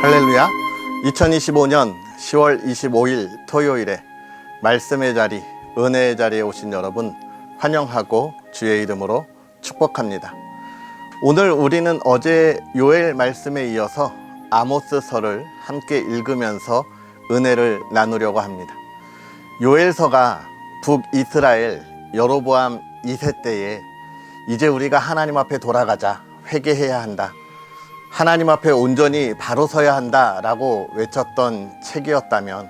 할렐루야. 2025년 10월 25일 토요일에 말씀의 자리, 은혜의 자리에 오신 여러분 환영하고 주의 이름으로 축복합니다. 오늘 우리는 어제 요엘 말씀에 이어서 아모스서를 함께 읽으면서 은혜를 나누려고 합니다. 요엘서가 북이스라엘 여로보암 2세 때에 이제 우리가 하나님 앞에 돌아가자, 회개해야 한다, 하나님 앞에 온전히 바로 서야 한다 라고 외쳤던 책이었다면,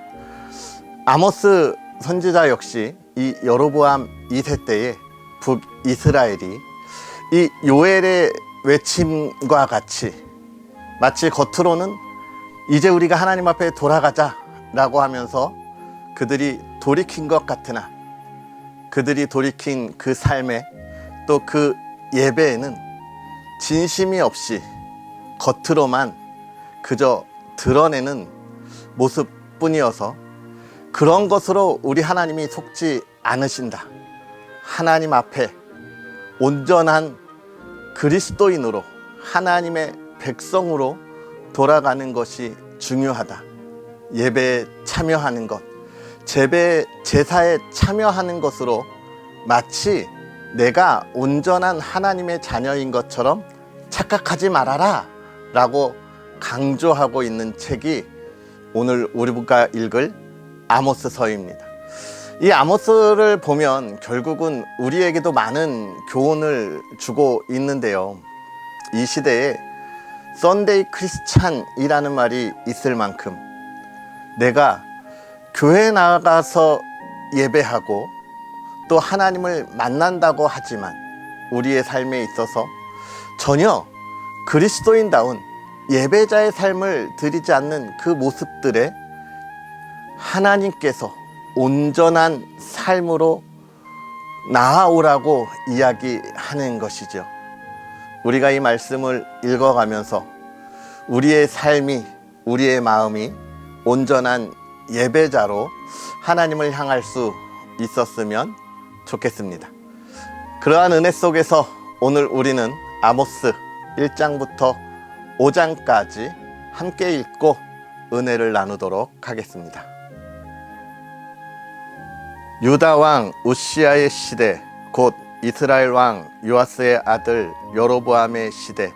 아모스 선지자 역시 이 여로보암 2세 때에 북이스라엘이 이 요엘의 외침과 같이 마치 겉으로는 이제 우리가 하나님 앞에 돌아가자 라고 하면서 그들이 돌이킨 것 같으나, 그들이 돌이킨 그 삶에 또 그 예배에는 진심이 없이 겉으로만 그저 드러내는 모습뿐이어서 그런 것으로 우리 하나님이 속지 않으신다. 하나님 앞에 온전한 그리스도인으로, 하나님의 백성으로 돌아가는 것이 중요하다. 예배에 참여하는 것, 제사에 참여하는 것으로 마치 내가 온전한 하나님의 자녀인 것처럼 착각하지 말아라 라고 강조하고 있는 책이 오늘 우리가 읽을 아모스서입니다. 이 아모스를 보면 결국은 우리에게도 많은 교훈을 주고 있는데요, 이 시대에 썬데이 크리스찬이라는 말이 있을 만큼 내가 교회 나가서 예배하고 또 하나님을 만난다고 하지만 우리의 삶에 있어서 전혀 그리스도인다운 예배자의 삶을 드리지 않는 그 모습들에 하나님께서 온전한 삶으로 나아오라고 이야기하는 것이죠. 우리가 이 말씀을 읽어가면서 우리의 삶이, 우리의 마음이 온전한 예배자로 하나님을 향할 수 있었으면 좋겠습니다. 그러한 은혜 속에서 오늘 우리는 아모스 1장부터 5장까지 함께 읽고 은혜를 나누도록 하겠습니다. 유다 왕 우시아의 시대, 곧 이스라엘 왕 요아스의 아들 여로보암의 시대,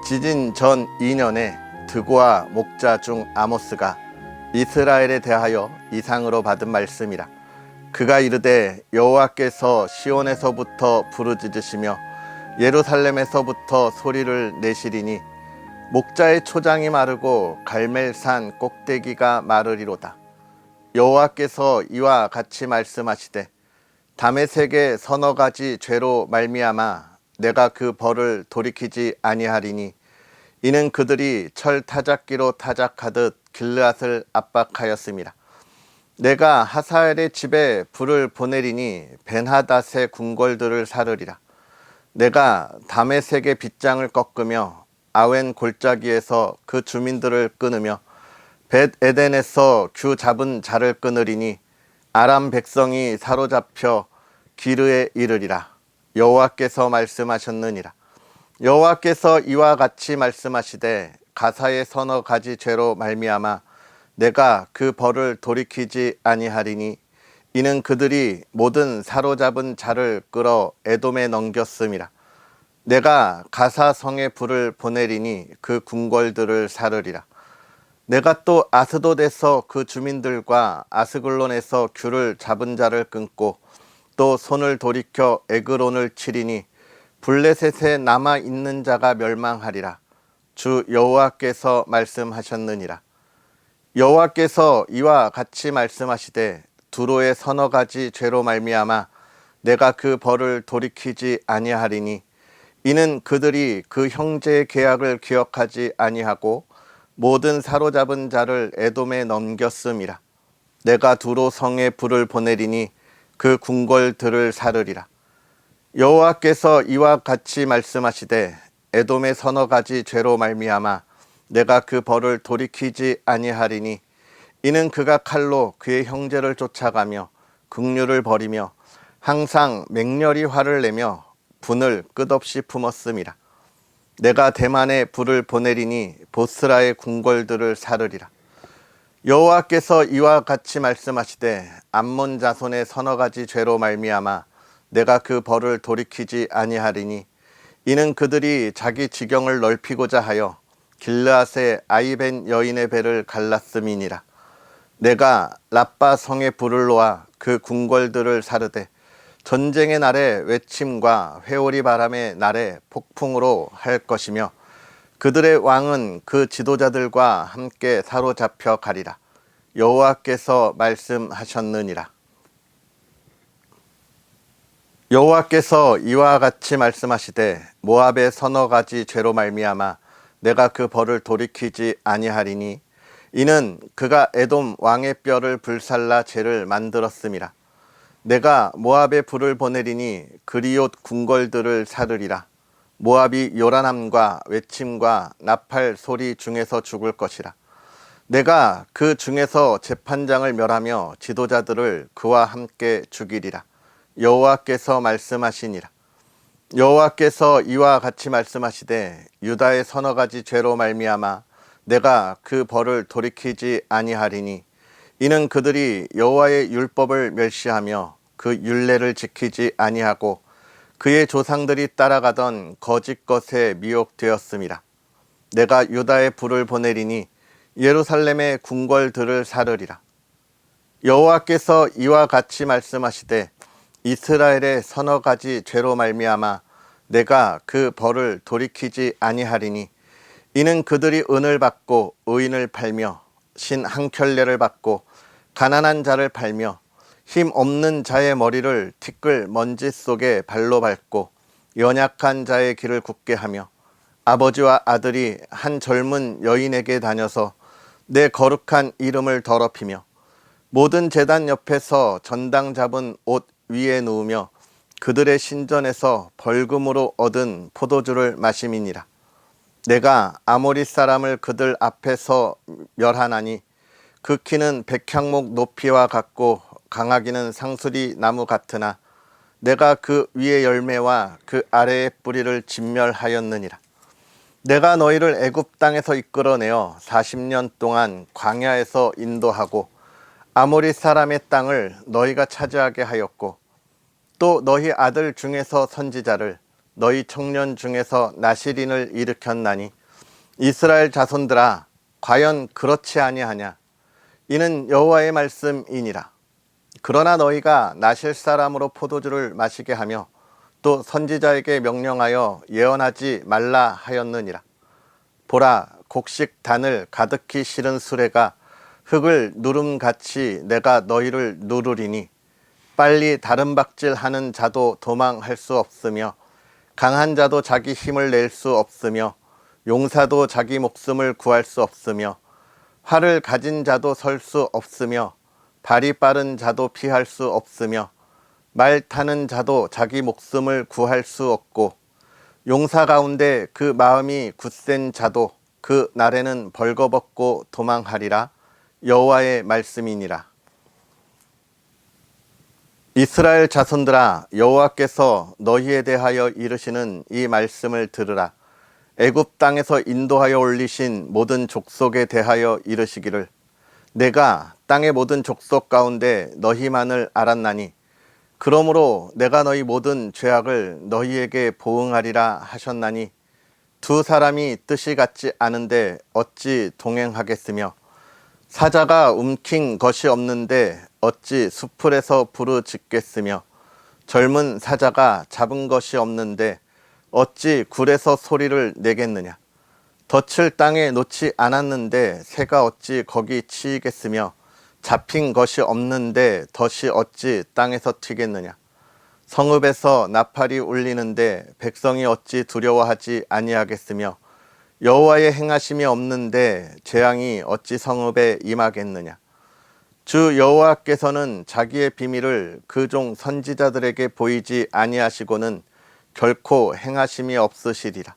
지진 전 2년에 드고아 목자 중 아모스가 이스라엘에 대하여 이상으로 받은 말씀이라. 그가 이르되 여호와께서 시온에서부터 부르짖으시며 예루살렘에서부터 소리를 내시리니 목자의 초장이 마르고 갈멜산 꼭대기가 마르리로다. 여호와께서 이와 같이 말씀하시되 다메섹의 서너 가지 죄로 말미암아 내가 그 벌을 돌이키지 아니하리니 이는 그들이 철 타작기로 타작하듯 길르앗을 압박하였음이라. 내가 하사엘의 집에 불을 보내리니 벤하닷의 궁궐들을 사르리라. 내가 다메섹의 빗장을 꺾으며 아웬 골짜기에서 그 주민들을 끊으며 벳 에덴에서 규 잡은 자를 끊으리니 아람 백성이 사로잡혀 기르에 이르리라. 여호와께서 말씀하셨느니라. 여호와께서 이와 같이 말씀하시되 가사의 서너 가지 죄로 말미암아 내가 그 벌을 돌이키지 아니하리니 이는 그들이 모든 사로잡은 자를 끌어 에돔에 넘겼음이라. 내가 가사성에 불을 보내리니 그 궁궐들을 사르리라. 내가 또 아스돗에서 그 주민들과 아스글론에서 규를 잡은 자를 끊고 또 손을 돌이켜 에그론을 치리니 블레셋에 남아 있는 자가 멸망하리라. 주 여호와께서 말씀하셨느니라. 여호와께서 이와 같이 말씀하시되 두로의 서너 가지 죄로 말미암아 내가 그 벌을 돌이키지 아니하리니 이는 그들이 그 형제의 계약을 기억하지 아니하고 모든 사로잡은 자를 에돔에 넘겼음이라. 내가 두로 성에 불을 보내리니 그 궁궐들을 사르리라. 여호와께서 이와 같이 말씀하시되 에돔의 서너 가지 죄로 말미암아 내가 그 벌을 돌이키지 아니하리니 이는 그가 칼로 그의 형제를 쫓아가며 긍휼을 버리며 항상 맹렬히 화를 내며 분을 끝없이 품었음이라. 내가 대만에 불을 보내리니 보스라의 궁궐들을 사르리라. 여호와께서 이와 같이 말씀하시되 암몬 자손의 서너 가지 죄로 말미암아 내가 그 벌을 돌이키지 아니하리니 이는 그들이 자기 지경을 넓히고자 하여 길르앗의 아이벤 여인의 배를 갈랐음이니라. 내가 라빠 성에 불을 놓아 그 궁궐들을 사르되 전쟁의 날에 외침과 회오리 바람의 날에 폭풍으로 할 것이며 그들의 왕은 그 지도자들과 함께 사로잡혀 가리라. 여호와께서 말씀하셨느니라. 여호와께서 이와 같이 말씀하시되 모압의 서너 가지 죄로 말미암아 내가 그 벌을 돌이키지 아니하리니 이는 그가 에돔 왕의 뼈를 불살라 죄를 만들었음이라. 내가 모압에 불을 보내리니 그리옷 궁궐들을 사르리라. 모압이 요란함과 외침과 나팔 소리 중에서 죽을 것이라. 내가 그 중에서 재판장을 멸하며 지도자들을 그와 함께 죽이리라. 여호와께서 말씀하시니라. 여호와께서 이와 같이 말씀하시되 유다의 서너 가지 죄로 말미암아 내가 그 벌을 돌이키지 아니하리니 이는 그들이 여호와의 율법을 멸시하며 그 율례를 지키지 아니하고 그의 조상들이 따라가던 거짓 것에 미혹되었음이라. 내가 유다에 불을 보내리니 예루살렘의 궁궐들을 사르리라. 여호와께서 이와 같이 말씀하시되 이스라엘의 서너 가지 죄로 말미암아 내가 그 벌을 돌이키지 아니하리니 이는 그들이 은을 받고 의인을 팔며 신 한 켤레를 받고 가난한 자를 팔며 힘 없는 자의 머리를 티끌 먼지 속에 발로 밟고 연약한 자의 길을 굳게 하며 아버지와 아들이 한 젊은 여인에게 다녀서 내 거룩한 이름을 더럽히며 모든 제단 옆에서 전당 잡은 옷 위에 누우며 그들의 신전에서 벌금으로 얻은 포도주를 마심이니라. 내가 아모리 사람을 그들 앞에서 멸하나니 그 키는 백향목 높이와 같고 강하기는 상수리 나무 같으나 내가 그 위의 열매와 그 아래의 뿌리를 진멸하였느니라. 내가 너희를 애굽 땅에서 이끌어내어 40년 동안 광야에서 인도하고 아모리 사람의 땅을 너희가 차지하게 하였고 또 너희 아들 중에서 선지자를 너희 청년 중에서 나시린을 일으켰나니 이스라엘 자손들아 과연 그렇지 아니하냐. 이는 여호와의 말씀이니라. 그러나 너희가 나실 사람으로 포도주를 마시게 하며 또 선지자에게 명령하여 예언하지 말라 하였느니라. 보라, 곡식 단을 가득히 실은 수레가 흙을 누름같이 내가 너희를 누르리니 빨리 다름박질하는 자도 도망할 수 없으며 강한 자도 자기 힘을 낼 수 없으며 용사도 자기 목숨을 구할 수 없으며 활을 가진 자도 설 수 없으며 발이 빠른 자도 피할 수 없으며 말 타는 자도 자기 목숨을 구할 수 없고 용사 가운데 그 마음이 굳센 자도 그 날에는 벌거벗고 도망하리라. 여호와의 말씀이니라. 이스라엘 자손들아 여호와께서 너희에 대하여 이르시는 이 말씀을 들으라. 애굽 땅에서 인도하여 올리신 모든 족속에 대하여 이르시기를 내가 땅의 모든 족속 가운데 너희만을 알았나니 그러므로 내가 너희 모든 죄악을 너희에게 보응하리라 하셨나니 두 사람이 뜻이 같지 않은데 어찌 동행하겠으며 사자가 움킨 것이 없는데 어찌 수풀에서 부르짖겠으며 젊은 사자가 잡은 것이 없는데 어찌 굴에서 소리를 내겠느냐. 덫을 땅에 놓지 않았는데 새가 어찌 거기 치이겠으며 잡힌 것이 없는데 덫이 어찌 땅에서 튀겠느냐. 성읍에서 나팔이 울리는데 백성이 어찌 두려워하지 아니하겠으며 여호와의 행하심이 없는데 재앙이 어찌 성읍에 임하겠느냐. 주 여호와께서는 자기의 비밀을 그 종 선지자들에게 보이지 아니하시고는 결코 행하심이 없으시리라.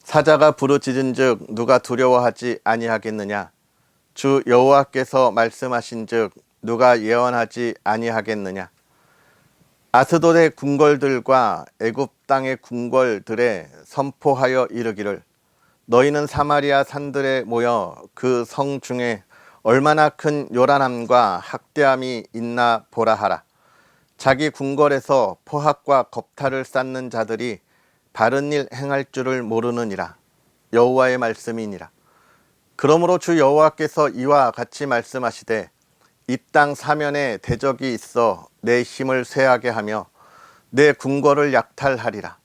사자가 부르짖은즉 누가 두려워하지 아니하겠느냐. 주 여호와께서 말씀하신즉 누가 예언하지 아니하겠느냐. 아스돗의 궁궐들과 애굽 땅의 궁궐들에 선포하여 이르기를 너희는 사마리아 산들에 모여 그 성 중에 얼마나 큰 요란함과 학대함이 있나 보라 하라. 자기 궁궐에서 포학과 겁탈을 쌓는 자들이 바른 일 행할 줄을 모르느니라. 여호와의 말씀이니라. 그러므로 주 여호와께서 이와 같이 말씀하시되 이 땅 사면에 대적이 있어 내 힘을 쇠하게 하며 내 궁궐을 약탈하리라.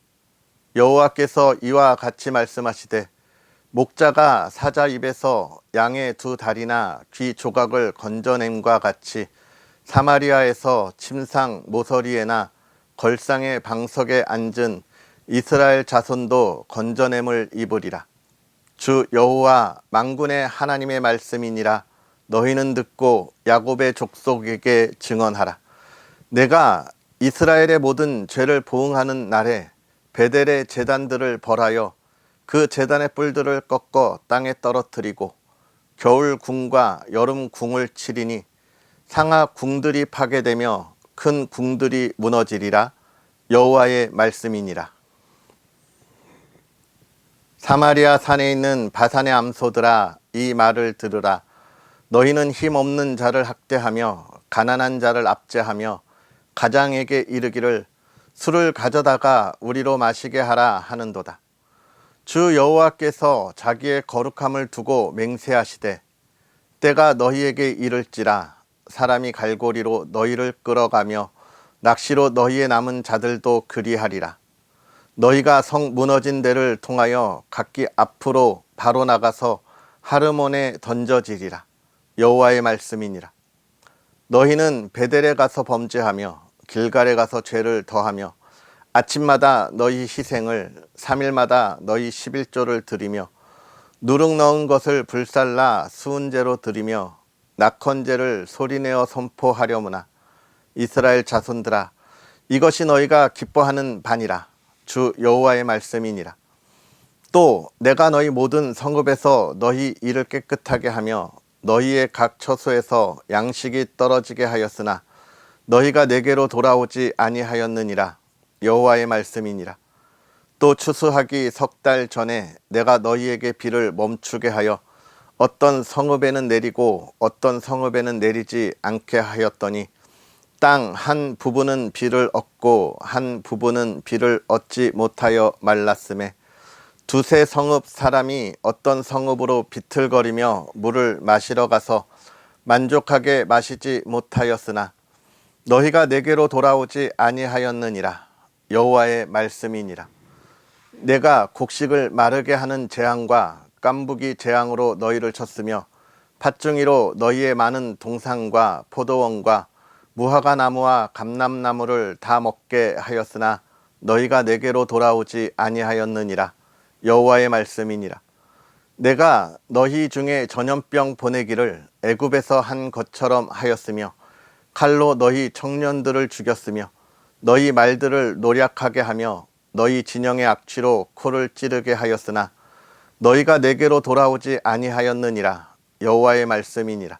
여호와께서 이와 같이 말씀하시되 목자가 사자 입에서 양의 두 다리나 귀 조각을 건져냄과 같이 사마리아에서 침상 모서리에나 걸상의 방석에 앉은 이스라엘 자손도 건져냄을 입으리라. 주 여호와 만군의 하나님의 말씀이니라. 너희는 듣고 야곱의 족속에게 증언하라. 내가 이스라엘의 모든 죄를 보응하는 날에 베델의 제단들을 벌하여 그 제단의 뿔들을 꺾어 땅에 떨어뜨리고 겨울 궁과 여름 궁을 치리니 상하 궁들이 파괴되며 큰 궁들이 무너지리라. 여호와의 말씀이니라. 사마리아 산에 있는 바산의 암소들아, 이 말을 들으라. 너희는 힘없는 자를 학대하며 가난한 자를 압제하며 가장에게 이르기를 술을 가져다가 우리로 마시게 하라 하는도다. 주 여호와께서 자기의 거룩함을 두고 맹세하시되 때가 너희에게 이를지라. 사람이 갈고리로 너희를 끌어가며 낚시로 너희의 남은 자들도 그리하리라. 너희가 성 무너진 데를 통하여 각기 앞으로 바로 나가서 하르몬에 던져지리라. 여호와의 말씀이니라. 너희는 베델에 가서 범죄하며 길갈에 가서 죄를 더하며 아침마다 너희 희생을 3일마다 너희 11조를 드리며 누룩 넣은 것을 불살라 수은제로 드리며 낙헌제를 소리내어 선포하려무나. 이스라엘 자손들아, 이것이 너희가 기뻐하는 반이라. 주 여호와의 말씀이니라. 또 내가 너희 모든 성읍에서 너희 일을 깨끗하게 하며 너희의 각 처소에서 양식이 떨어지게 하였으나 너희가 내게로 돌아오지 아니하였느니라. 여호와의 말씀이니라. 또 추수하기 석 달 전에 내가 너희에게 비를 멈추게 하여 어떤 성읍에는 내리고 어떤 성읍에는 내리지 않게 하였더니 땅 한 부분은 비를 얻고 한 부분은 비를 얻지 못하여 말랐음에 두세 성읍 사람이 어떤 성읍으로 비틀거리며 물을 마시러 가서 만족하게 마시지 못하였으나 너희가 내게로 돌아오지 아니하였느니라. 여호와의 말씀이니라. 내가 곡식을 마르게 하는 재앙과 깐부기 재앙으로 너희를 쳤으며 팥중이로 너희의 많은 동산과 포도원과 무화과 나무와 감람나무를 다 먹게 하였으나 너희가 내게로 돌아오지 아니하였느니라. 여호와의 말씀이니라. 내가 너희 중에 전염병 보내기를 애굽에서 한 것처럼 하였으며 칼로 너희 청년들을 죽였으며 너희 말들을 노략하게 하며 너희 진영의 악취로 코를 찌르게 하였으나 너희가 내게로 돌아오지 아니하였느니라. 여호와의 말씀이니라.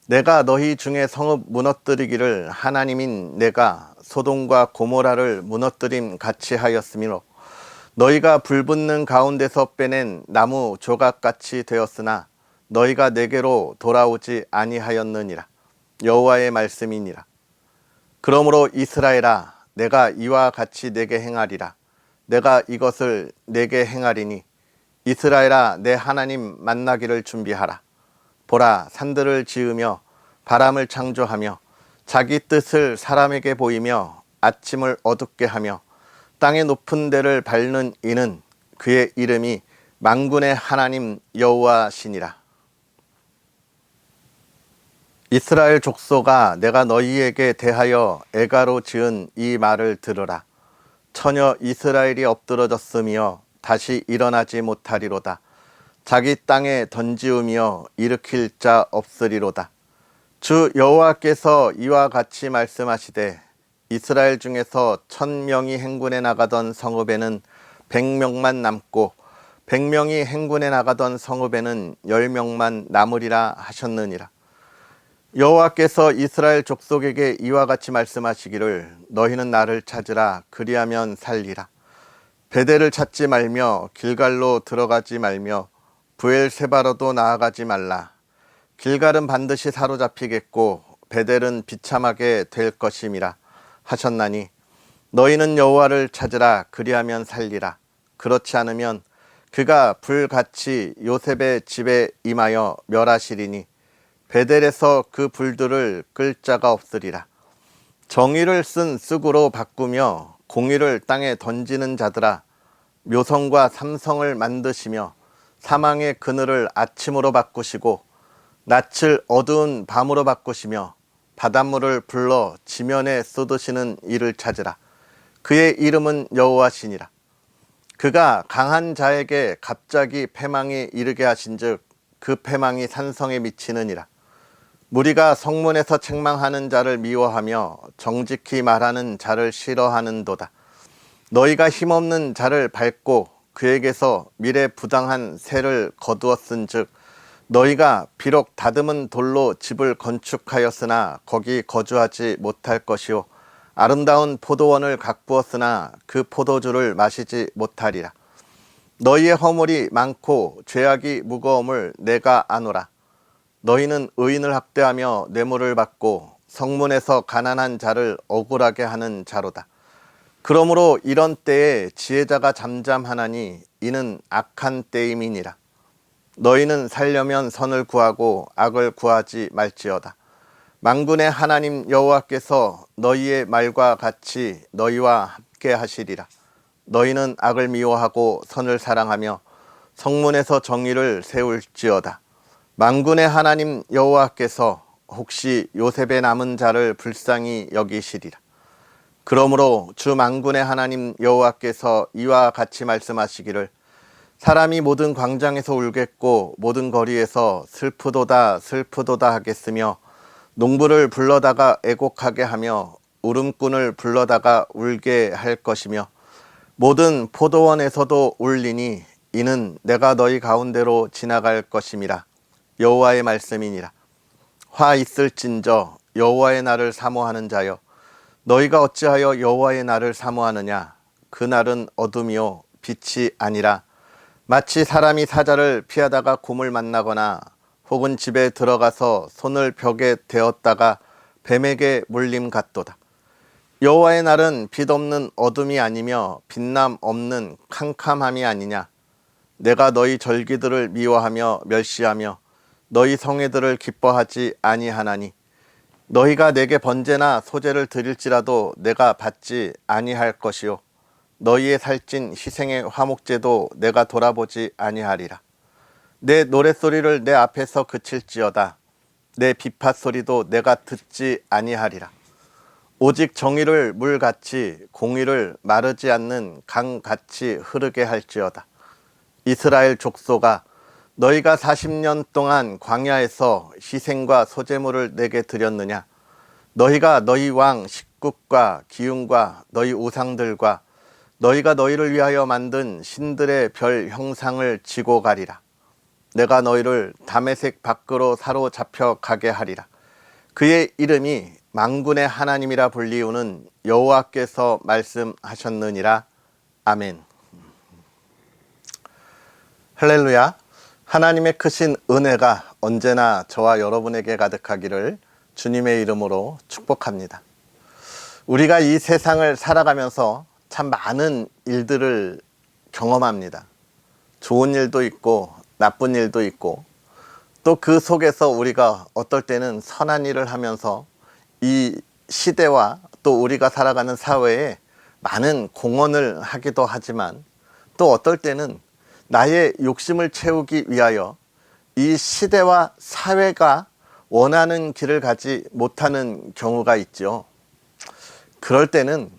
내가 너희 중에 성읍 무너뜨리기를 하나님인 내가 소돔과 고모라를 무너뜨림 같이 하였으므로 너희가 불붙는 가운데서 빼낸 나무 조각같이 되었으나 너희가 내게로 돌아오지 아니하였느니라. 여호와의 말씀이니라. 그러므로 이스라엘아, 내가 이와 같이 내게 행하리라. 내가 이것을 내게 행하리니 이스라엘아, 내 하나님 만나기를 준비하라. 보라, 산들을 지으며 바람을 창조하며 자기 뜻을 사람에게 보이며 아침을 어둡게 하며 땅의 높은 데를 밟는 이는 그의 이름이 만군의 하나님 여호와시니라. 이스라엘 족속아, 내가 너희에게 대하여 애가로 지은 이 말을 들으라. 처녀 이스라엘이 엎드러졌으며 다시 일어나지 못하리로다. 자기 땅에 던지우며 일으킬 자 없으리로다. 주 여호와께서 이와 같이 말씀하시되 이스라엘 중에서 1000명이 행군에 나가던 성읍에는 100명만 남고 100명이 행군에 나가던 성읍에는 10명만 남으리라 하셨느니라. 여호와께서 이스라엘 족속에게 이와 같이 말씀하시기를 너희는 나를 찾으라 그리하면 살리라. 베델을 찾지 말며 길갈로 들어가지 말며 브엘세바로도 나아가지 말라. 길갈은 반드시 사로잡히겠고 베델은 비참하게 될 것임이라 하셨나니 너희는 여호와를 찾으라 그리하면 살리라. 그렇지 않으면 그가 불같이 요셉의 집에 임하여 멸하시리니 베델에서 그 불들을 끌 자가 없으리라. 정의를 쓴 쑥으로 바꾸며 공의를 땅에 던지는 자들아, 묘성과 삼성을 만드시며 사망의 그늘을 아침으로 바꾸시고 낯을 어두운 밤으로 바꾸시며 바닷물을 불러 지면에 쏟으시는 이를 찾으라. 그의 이름은 여호와시니라. 그가 강한 자에게 갑자기 패망이 이르게 하신즉 그 패망이 산성에 미치느니라. 무리가 성문에서 책망하는 자를 미워하며 정직히 말하는 자를 싫어하는도다. 너희가 힘없는 자를 밟고 그에게서 미래 부당한 세를 거두었은즉 너희가 비록 다듬은 돌로 집을 건축하였으나 거기 거주하지 못할 것이요 아름다운 포도원을 가꾸었으나 그 포도주를 마시지 못하리라. 너희의 허물이 많고 죄악이 무거움을 내가 아노라. 너희는 의인을 학대하며 뇌물을 받고 성문에서 가난한 자를 억울하게 하는 자로다. 그러므로 이런 때에 지혜자가 잠잠하나니 이는 악한 때임이니라. 너희는 살려면 선을 구하고 악을 구하지 말지어다. 만군의 하나님 여호와께서 너희의 말과 같이 너희와 함께 하시리라. 너희는 악을 미워하고 선을 사랑하며 성문에서 정의를 세울지어다. 만군의 하나님 여호와께서 혹시 요셉의 남은 자를 불쌍히 여기시리라. 그러므로 주 만군의 하나님 여호와께서 이와 같이 말씀하시기를 사람이 모든 광장에서 울겠고 모든 거리에서 슬프도다 슬프도다 하겠으며 농부를 불러다가 애곡하게 하며 울음꾼을 불러다가 울게 할 것이며 모든 포도원에서도 울리니 이는 내가 너희 가운데로 지나갈 것임이라. 여호와의 말씀이니라. 화 있을진저 여호와의 날을 사모하는 자여, 너희가 어찌하여 여호와의 날을 사모하느냐. 그 날은 어둠이요 빛이 아니라 마치 사람이 사자를 피하다가 곰을 만나거나 혹은 집에 들어가서 손을 벽에 대었다가 뱀에게 물림 같도다. 여호와의 날은 빛 없는 어둠이 아니며 빛남 없는 캄캄함이 아니냐. 내가 너희 절기들을 미워하며 멸시하며 너희 성회들을 기뻐하지 아니하나니 너희가 내게 번제나 소제를 드릴지라도 내가 받지 아니할 것이요 너희의 살찐 희생의 화목제도 내가 돌아보지 아니하리라. 내 노랫소리를 내 앞에서 그칠지어다. 내 비팟소리도 내가 듣지 아니하리라. 오직 정의를 물같이 공의를 마르지 않는 강같이 흐르게 할지어다. 이스라엘 족속아, 너희가 40년 동안 광야에서 희생과 소제물을 내게 드렸느냐. 너희가 너희 왕 식국과 기운과 너희 우상들과 너희가 너희를 위하여 만든 신들의 별 형상을 지고 가리라. 내가 너희를 다메섹 밖으로 사로잡혀 가게 하리라. 그의 이름이 만군의 하나님이라 불리우는 여호와께서 말씀하셨느니라. 아멘. 할렐루야. 하나님의 크신 은혜가 언제나 저와 여러분에게 가득하기를 주님의 이름으로 축복합니다. 우리가 이 세상을 살아가면서 참 많은 일들을 경험합니다. 좋은 일도 있고 나쁜 일도 있고 또 그 속에서 우리가 어떨 때는 선한 일을 하면서 이 시대와 또 우리가 살아가는 사회에 많은 공헌을 하기도 하지만 또 어떨 때는 나의 욕심을 채우기 위하여 이 시대와 사회가 원하는 길을 가지 못하는 경우가 있죠. 그럴 때는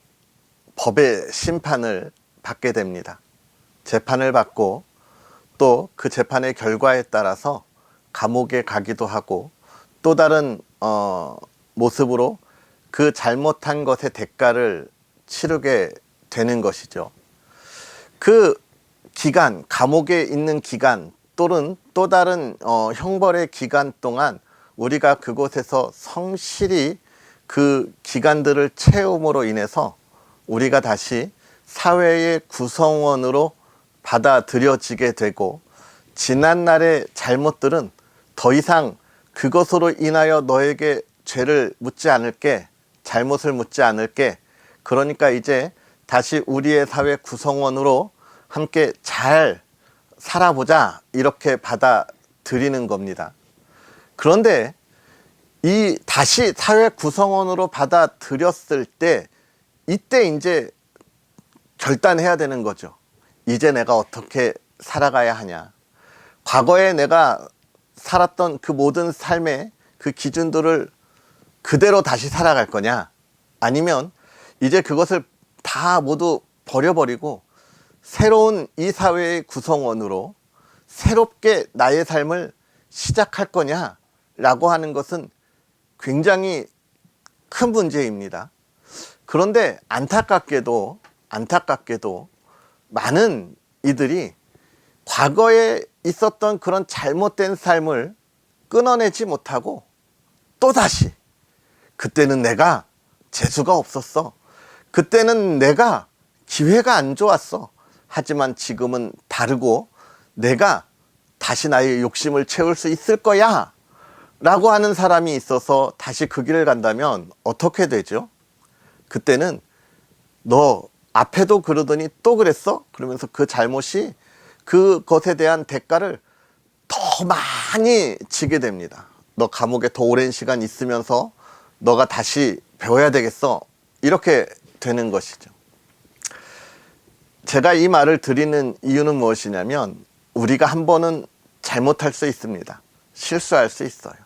법의 심판을 받게 됩니다. 재판을 받고 또 그 재판의 결과에 따라서 감옥에 가기도 하고 또 다른 모습으로 그 잘못한 것의 대가를 치르게 되는 것이죠. 그 기간, 감옥에 있는 기간 또는 또 다른 형벌의 기간 동안 우리가 그곳에서 성실히 그 기간들을 채움으로 인해서 우리가 다시 사회의 구성원으로 받아들여지게 되고, 지난날의 잘못들은 더 이상 그것으로 인하여 너에게 죄를 묻지 않을게, 잘못을 묻지 않을게, 그러니까 이제 다시 우리의 사회 구성원으로 함께 잘 살아보자, 이렇게 받아들이는 겁니다. 그런데 이 다시 사회 구성원으로 받아들였을 때, 이때 이제 결단해야 되는 거죠. 이제 내가 어떻게 살아가야 하냐. 과거에 내가 살았던 그 모든 삶의 그 기준들을 그대로 다시 살아갈 거냐, 아니면 이제 그것을 다 모두 버려버리고 새로운 이 사회의 구성원으로 새롭게 나의 삶을 시작할 거냐 라고 하는 것은 굉장히 큰 문제입니다. 그런데 안타깝게도 많은 이들이 과거에 있었던 그런 잘못된 삶을 끊어내지 못하고 또다시 그때는 내가 재수가 없었어, 그때는 내가 기회가 안 좋았어, 하지만 지금은 다르고 내가 다시 나의 욕심을 채울 수 있을 거야 라고 하는 사람이 있어서 다시 그 길을 간다면 어떻게 되죠? 그때는 너 앞에도 그러더니 또 그랬어? 그러면서 그 잘못이 그것에 대한 대가를 더 많이 지게 됩니다. 너 감옥에 더 오랜 시간 있으면서 너가 다시 배워야 되겠어, 이렇게 되는 것이죠. 제가 이 말을 드리는 이유는 무엇이냐면, 우리가 한 번은 잘못할 수 있습니다. 실수할 수 있어요.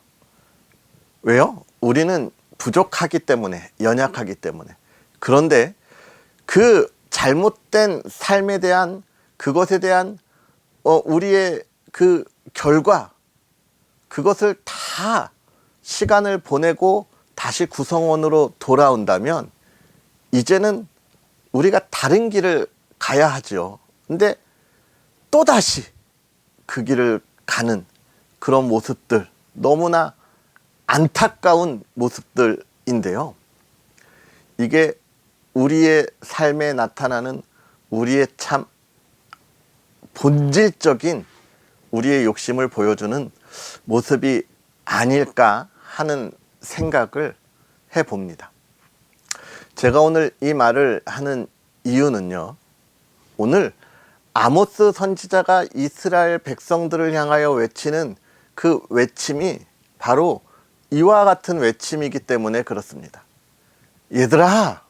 왜요? 우리는 부족하기 때문에, 연약하기 때문에. 그런데 그 잘못된 삶에 대한, 그것에 대한 우리의 그 결과, 그것을 다 시간을 보내고 다시 구성원으로 돌아온다면 이제는 우리가 다른 길을 가야 하죠. 근데 또다시 그 길을 가는 그런 모습들, 너무나 안타까운 모습들인데요. 이게 우리의 삶에 나타나는 우리의 참 본질적인 우리의 욕심을 보여주는 모습이 아닐까 하는 생각을 해봅니다. 제가 오늘 이 말을 하는 이유는요, 오늘 아모스 선지자가 이스라엘 백성들을 향하여 외치는 그 외침이 바로 이와 같은 외침이기 때문에 그렇습니다. 얘들아,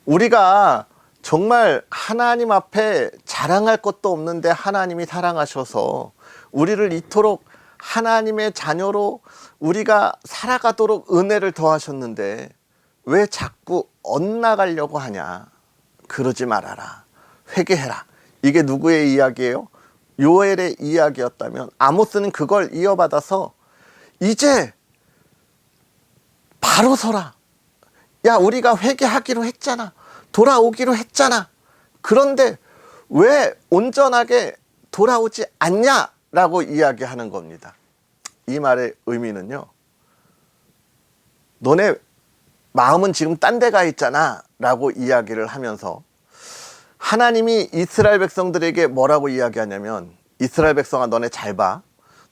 우리가 정말 하나님 앞에 자랑할 것도 없는데 하나님이 사랑하셔서 우리를 이토록 하나님의 자녀로 우리가 살아가도록 은혜를 더하셨는데 왜 자꾸 엇나가려고 하냐. 그러지 말아라. 회개해라. 이게 누구의 이야기예요? 요엘의 이야기였다면 아모스는 그걸 이어받아서 이제 바로 서라. 야, 우리가 회개하기로 했잖아. 돌아오기로 했잖아. 그런데 왜 온전하게 돌아오지 않냐라고 이야기하는 겁니다. 이 말의 의미는요, 너네 마음은 지금 딴 데 가 있잖아 라고 이야기를 하면서, 하나님이 이스라엘 백성들에게 뭐라고 이야기하냐면, 이스라엘 백성아, 너네 잘 봐.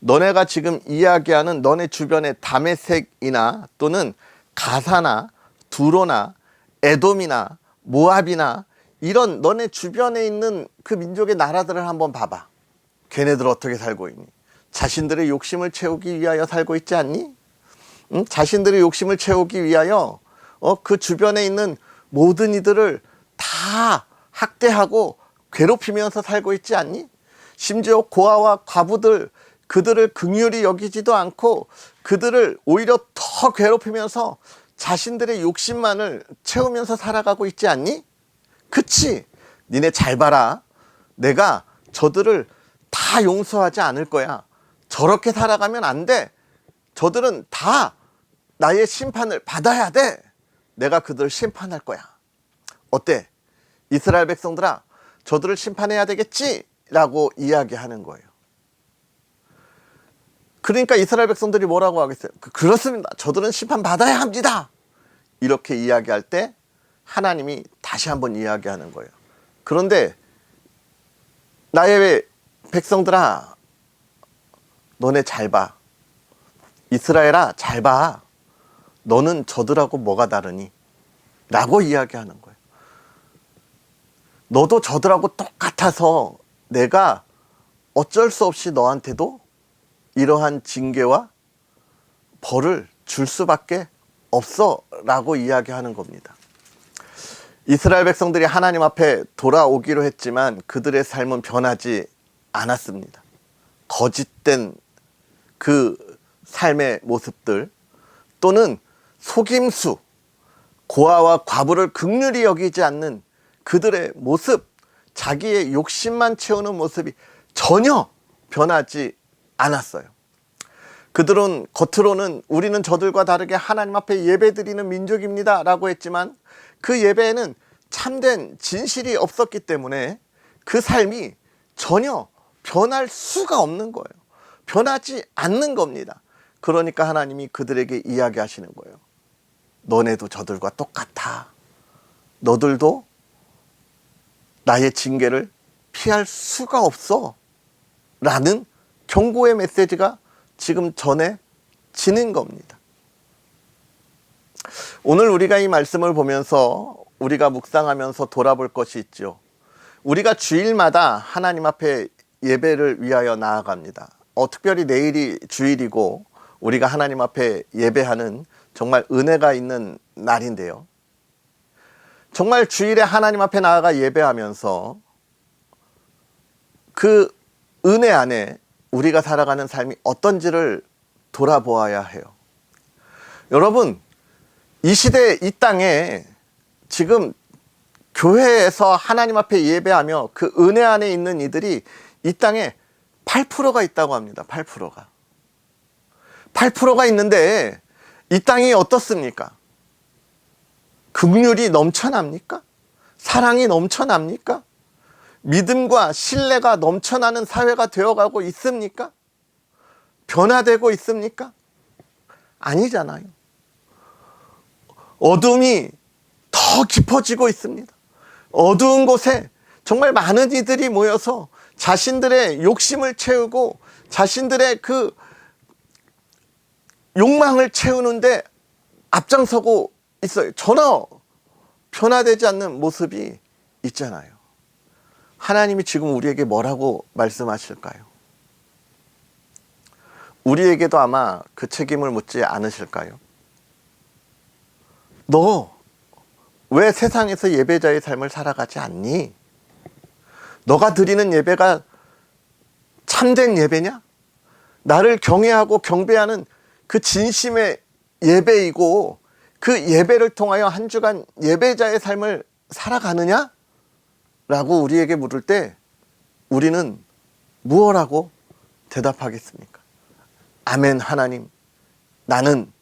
너네가 지금 이야기하는 너네 주변의 다메섹이나 또는 가사나 두로나 에돔이나 모압이나 이런 너네 주변에 있는 그 민족의 나라들을 한번 봐봐. 걔네들 어떻게 살고 있니? 자신들의 욕심을 채우기 위하여 살고 있지 않니? 응? 자신들의 욕심을 채우기 위하여 그 주변에 있는 모든 이들을 다 학대하고 괴롭히면서 살고 있지 않니? 심지어 고아와 과부들, 그들을 긍휼히 여기지도 않고 그들을 오히려 더 괴롭히면서 자신들의 욕심만을 채우면서 살아가고 있지 않니? 그치? 니네 잘 봐라. 내가 저들을 다 용서하지 않을 거야. 저렇게 살아가면 안 돼. 저들은 다 나의 심판을 받아야 돼. 내가 그들을 심판할 거야. 어때? 이스라엘 백성들아, 저들을 심판해야 되겠지? 라고 이야기하는 거예요. 그러니까 이스라엘 백성들이 뭐라고 하겠어요? 그렇습니다. 저들은 심판받아야 합니다. 이렇게 이야기할 때 하나님이 다시 한번 이야기하는 거예요. 그런데 나의 백성들아, 너네 잘 봐. 이스라엘아, 잘 봐. 너는 저들하고 뭐가 다르니? 라고 이야기하는 거예요. 너도 저들하고 똑같아서 내가 어쩔 수 없이 너한테도 이러한 징계와 벌을 줄 수밖에 없어 라고 이야기하는 겁니다. 이스라엘 백성들이 하나님 앞에 돌아오기로 했지만 그들의 삶은 변하지 않았습니다. 거짓된 그 삶의 모습들, 또는 속임수, 고아와 과부를 긍휼히 여기지 않는 그들의 모습, 자기의 욕심만 채우는 모습이 전혀 변하지 않았어요. 그들은 겉으로는 우리는 저들과 다르게 하나님 앞에 예배드리는 민족입니다 라고 했지만 그 예배에는 참된 진실이 없었기 때문에 그 삶이 전혀 변할 수가 없는 거예요. 변하지 않는 겁니다. 그러니까 하나님이 그들에게 이야기하시는 거예요. 너네도 저들과 똑같아. 너들도 나의 징계를 피할 수가 없어 라는 경고의 메시지가 지금 전해지는 겁니다. 오늘 우리가 이 말씀을 보면서 우리가 묵상하면서 돌아볼 것이 있죠. 우리가 주일마다 하나님 앞에 예배를 위하여 나아갑니다. 특별히 내일이 주일이고 우리가 하나님 앞에 예배하는 정말 은혜가 있는 날인데요. 정말 주일에 하나님 앞에 나아가 예배하면서 그 은혜 안에 우리가 살아가는 삶이 어떤지를 돌아보아야 해요. 여러분, 이 시대 이 땅에 지금 교회에서 하나님 앞에 예배하며 그 은혜 안에 있는 이들이 이 땅에 8%가 있다고 합니다. 8%가. 8%가 있는데 이 땅이 어떻습니까? 긍휼이 넘쳐납니까? 사랑이 넘쳐납니까? 믿음과 신뢰가 넘쳐나는 사회가 되어가고 있습니까? 변화되고 있습니까? 아니잖아요. 어둠이 더 깊어지고 있습니다. 어두운 곳에 정말 많은 이들이 모여서 자신들의 욕심을 채우고 자신들의 그 욕망을 채우는데 앞장서고 있어요. 전혀 변화되지 않는 모습이 있잖아요. 하나님이 지금 우리에게 뭐라고 말씀하실까요? 우리에게도 아마 그 책임을 묻지 않으실까요? 너 왜 세상에서 예배자의 삶을 살아가지 않니? 너가 드리는 예배가 참된 예배냐? 나를 경외하고 경배하는 그 진심의 예배이고 그 예배를 통하여 한 주간 예배자의 삶을 살아가느냐? 라고 우리에게 물을 때 우리는 무엇라고 대답하겠습니까? 아멘. 하나님, 나는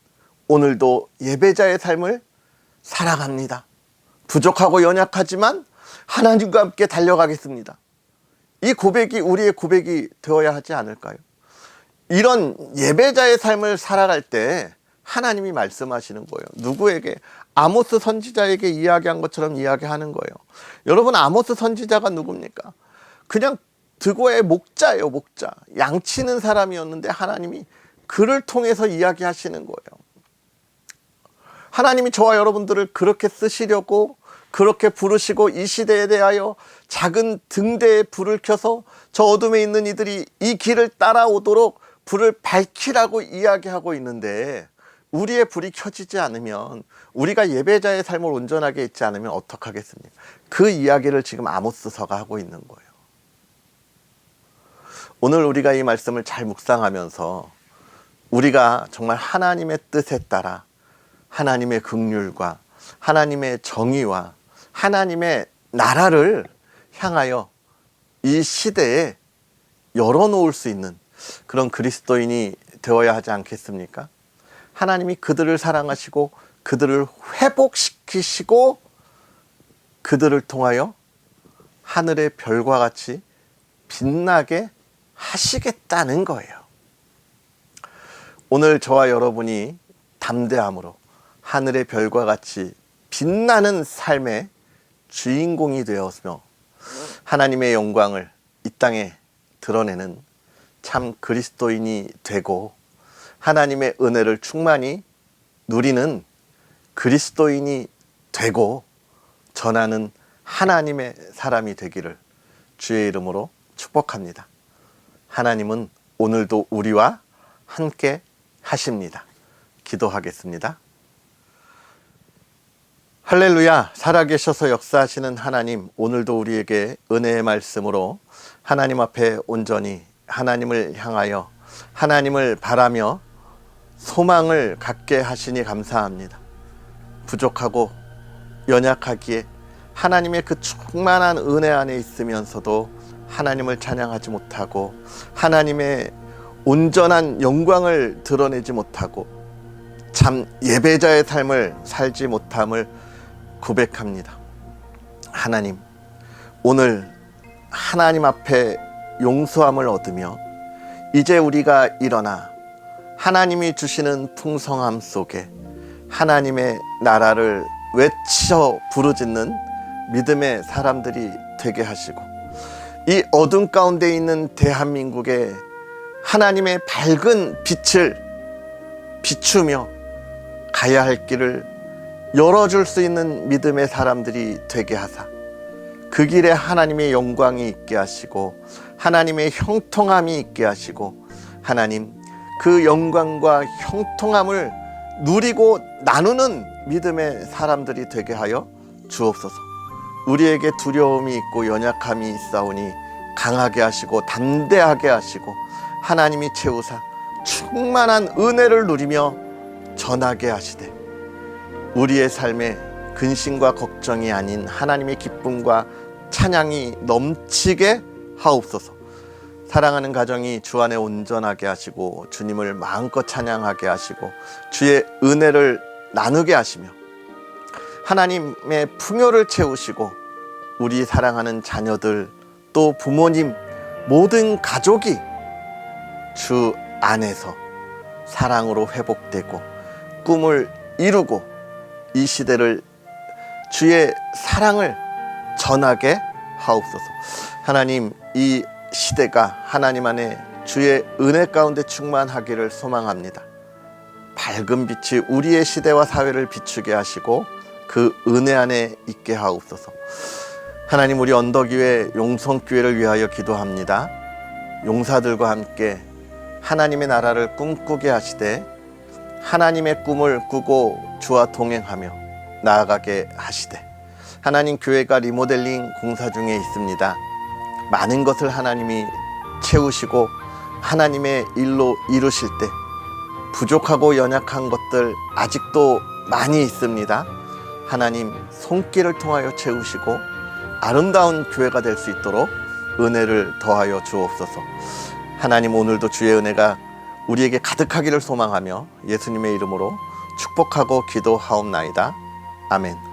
오늘도 예배자의 삶을 살아갑니다. 부족하고 연약하지만 하나님과 함께 달려가겠습니다. 이 고백이 우리의 고백이 되어야 하지 않을까요? 이런 예배자의 삶을 살아갈 때 하나님이 말씀하시는 거예요. 누구에게? 아모스 선지자에게 이야기한 것처럼 이야기하는 거예요. 여러분, 아모스 선지자가 누굽니까? 그냥 드고의 목자예요. 목자. 양치는 사람이었는데 하나님이 그를 통해서 이야기하시는 거예요. 하나님이 저와 여러분들을 그렇게 쓰시려고 그렇게 부르시고 이 시대에 대하여 작은 등대에 불을 켜서 저 어둠에 있는 이들이 이 길을 따라오도록 불을 밝히라고 이야기하고 있는데 우리의 불이 켜지지 않으면, 우리가 예배자의 삶을 온전하게 있지 않으면 어떡하겠습니까? 그 이야기를 지금 아모스서가 하고 있는 거예요. 오늘 우리가 이 말씀을 잘 묵상하면서 우리가 정말 하나님의 뜻에 따라 하나님의 긍휼과 하나님의 정의와 하나님의 나라를 향하여 이 시대에 열어놓을 수 있는 그런 그리스도인이 되어야 하지 않겠습니까? 하나님이 그들을 사랑하시고 그들을 회복시키시고 그들을 통하여 하늘의 별과 같이 빛나게 하시겠다는 거예요. 오늘 저와 여러분이 담대함으로 하늘의 별과 같이 빛나는 삶의 주인공이 되었으며 하나님의 영광을 이 땅에 드러내는 참 그리스도인이 되고 하나님의 은혜를 충만히 누리는 그리스도인이 되고 전하는 하나님의 사람이 되기를 주의 이름으로 축복합니다. 하나님은 오늘도 우리와 함께 하십니다. 기도하겠습니다. 할렐루야. 살아계셔서 역사하시는 하나님, 오늘도 우리에게 은혜의 말씀으로 하나님 앞에 온전히 하나님을 향하여 하나님을 바라며 소망을 갖게 하시니 감사합니다. 부족하고 연약하기에 하나님의 그 충만한 은혜 안에 있으면서도 하나님을 찬양하지 못하고 하나님의 온전한 영광을 드러내지 못하고 참 예배자의 삶을 살지 못함을 고백합니다. 하나님, 오늘 하나님 앞에 용서함을 얻으며 이제 우리가 일어나 하나님이 주시는 풍성함 속에 하나님의 나라를 외쳐 부르짖는 믿음의 사람들이 되게 하시고 이 어둠 가운데 있는 대한민국에 하나님의 밝은 빛을 비추며 가야 할 길을 열어줄 수 있는 믿음의 사람들이 되게 하사 그 길에 하나님의 영광이 있게 하시고 하나님의 형통함이 있게 하시고 하나님 그 영광과 형통함을 누리고 나누는 믿음의 사람들이 되게 하여 주옵소서. 우리에게 두려움이 있고 연약함이 있사오니 강하게 하시고 담대하게 하시고 하나님이 채우사 충만한 은혜를 누리며 전하게 하시되 우리의 삶에 근심과 걱정이 아닌 하나님의 기쁨과 찬양이 넘치게 하옵소서. 사랑하는 가정이 주 안에 온전하게 하시고 주님을 마음껏 찬양하게 하시고 주의 은혜를 나누게 하시며 하나님의 풍요를 채우시고 우리 사랑하는 자녀들 또 부모님 모든 가족이 주 안에서 사랑으로 회복되고 꿈을 이루고 이 시대를 주의 사랑을 전하게 하옵소서. 하나님, 이 시대가 하나님 안에 주의 은혜 가운데 충만하기를 소망합니다. 밝은 빛이 우리의 시대와 사회를 비추게 하시고 그 은혜 안에 있게 하옵소서. 하나님, 우리 언덕위에 용성교회를 위하여 기도합니다. 용사들과 함께 하나님의 나라를 꿈꾸게 하시되 하나님의 꿈을 꾸고 주와 동행하며 나아가게 하시되 하나님, 교회가 리모델링 공사 중에 있습니다. 많은 것을 하나님이 채우시고 하나님의 일로 이루실 때 부족하고 연약한 것들 아직도 많이 있습니다. 하나님, 손길을 통하여 채우시고 아름다운 교회가 될 수 있도록 은혜를 더하여 주옵소서. 하나님, 오늘도 주의 은혜가 우리에게 가득하기를 소망하며 예수님의 이름으로 축복하고 기도하옵나이다. 아멘.